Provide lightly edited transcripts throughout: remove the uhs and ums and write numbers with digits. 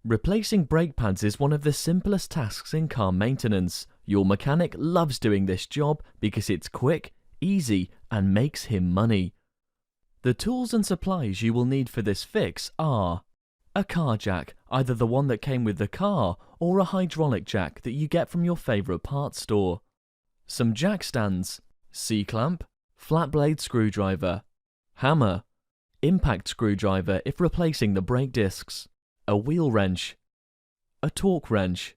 Replacing brake pads is one of the simplest tasks in car maintenance. Your mechanic loves doing this job because it's quick, easy, and makes him money. The tools and supplies you will need for this fix are a car jack, either the one that came with the car or a hydraulic jack that you get from your favorite parts store, some jack stands, C-clamp, flat blade screwdriver, hammer, impact screwdriver if replacing the brake discs, a wheel wrench, a torque wrench,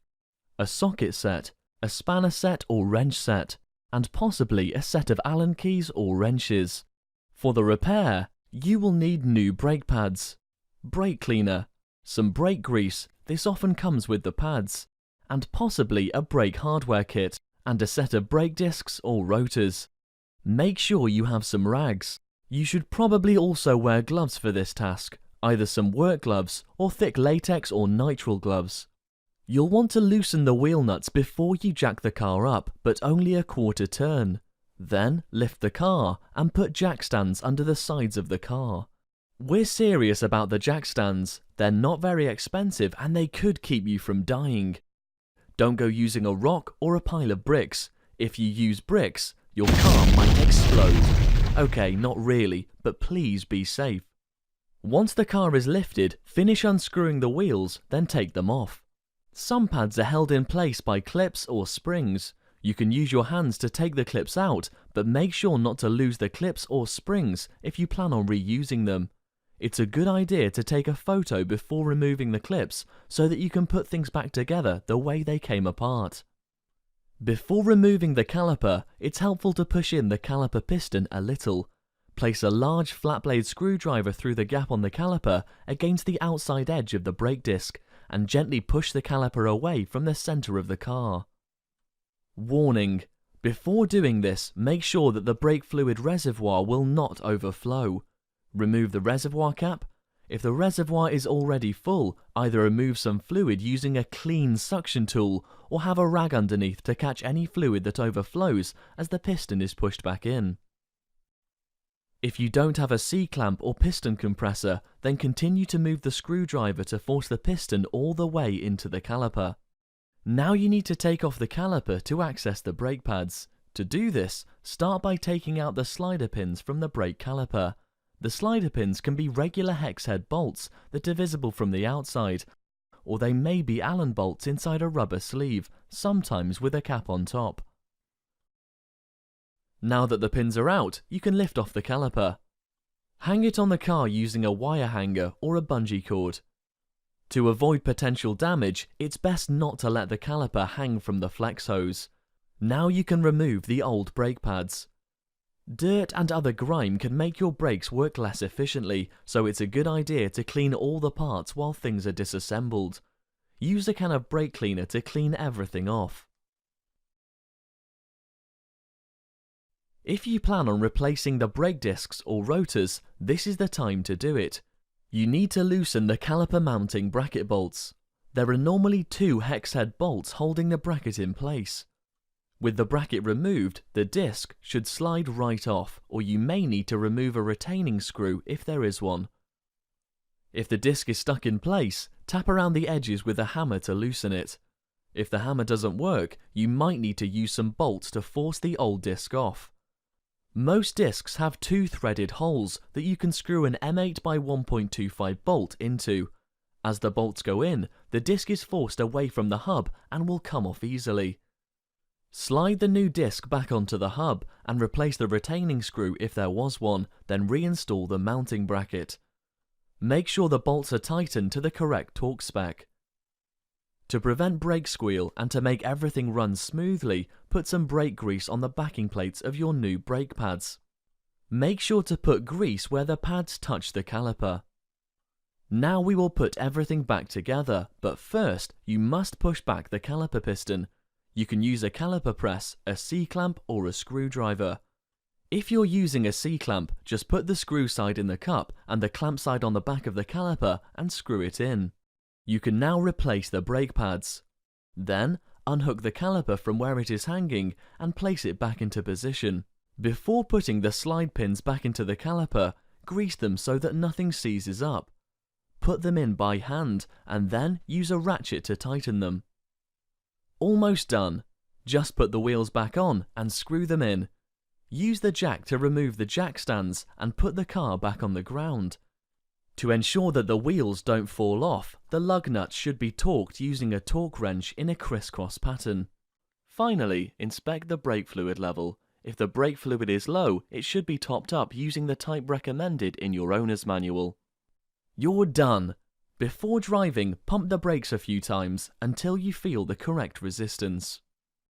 a socket set, a spanner set or wrench set, and possibly a set of Allen keys or wrenches. For the repair, you will need new brake pads, brake cleaner, some brake grease, this often comes with the pads, and possibly a brake hardware kit, and a set of brake discs or rotors. Make sure you have some rags. You should probably also wear gloves for this task, either some work gloves or thick latex or nitrile gloves. You'll want to loosen the wheel nuts before you jack the car up, but only a quarter turn. Then lift the car and put jack stands under the sides of the car. We're serious about the jack stands. They're not very expensive and they could keep you from dying. Don't go using a rock or a pile of bricks. If you use bricks, your car might explode. Okay, not really, but please be safe. Once the car is lifted, finish unscrewing the wheels, then take them off. Some pads are held in place by clips or springs. You can use your hands to take the clips out, but make sure not to lose the clips or springs if you plan on reusing them. It's a good idea to take a photo before removing the clips so that you can put things back together the way they came apart. Before removing the caliper, it's helpful to push in the caliper piston a little. Place a large flat blade screwdriver through the gap on the caliper against the outside edge of the brake disc and gently push the caliper away from the center of the car. Warning: before doing this, make sure that the brake fluid reservoir will not overflow. Remove the reservoir cap. If the reservoir is already full, either remove some fluid using a clean suction tool or have a rag underneath to catch any fluid that overflows as the piston is pushed back in. If you don't have a C-clamp or piston compressor, then continue to move the screwdriver to force the piston all the way into the caliper. Now you need to take off the caliper to access the brake pads. To do this, start by taking out the slider pins from the brake caliper. The slider pins can be regular hex head bolts that are visible from the outside, or they may be Allen bolts inside a rubber sleeve, sometimes with a cap on top. Now that the pins are out, you can lift off the caliper. Hang it on the car using a wire hanger or a bungee cord. To avoid potential damage, it's best not to let the caliper hang from the flex hose. Now you can remove the old brake pads. Dirt and other grime can make your brakes work less efficiently, so it's a good idea to clean all the parts while things are disassembled. Use a can of brake cleaner to clean everything off. If you plan on replacing the brake discs or rotors, this is the time to do it. You need to loosen the caliper mounting bracket bolts. There are normally 2 hex head bolts holding the bracket in place. With the bracket removed, the disc should slide right off, or you may need to remove a retaining screw if there is one. If the disc is stuck in place, tap around the edges with a hammer to loosen it. If the hammer doesn't work, you might need to use some bolts to force the old disc off. Most discs have 2 threaded holes that you can screw an M8 by 1.25 bolt into. As the bolts go in, the disc is forced away from the hub and will come off easily. Slide the new disc back onto the hub and replace the retaining screw if there was one, then reinstall the mounting bracket. Make sure the bolts are tightened to the correct torque spec. To prevent brake squeal and to make everything run smoothly, put some brake grease on the backing plates of your new brake pads. Make sure to put grease where the pads touch the caliper. Now we will put everything back together, but first you must push back the caliper piston. You can use a caliper press, a C-clamp or a screwdriver. If you're using a C-clamp, just put the screw side in the cup and the clamp side on the back of the caliper and screw it in. You can now replace the brake pads. Then, unhook the caliper from where it is hanging and place it back into position. Before putting the slide pins back into the caliper, grease them so that nothing seizes up. put them in by hand and then use a ratchet to tighten them. Almost done. Just put the wheels back on and screw them in. Use the jack to remove the jack stands and put the car back on the ground. To ensure that the wheels don't fall off, the lug nuts should be torqued using a torque wrench in a crisscross pattern. Finally, inspect the brake fluid level. If the brake fluid is low, it should be topped up using the type recommended in your owner's manual. You're done! Before driving, pump the brakes a few times until you feel the correct resistance.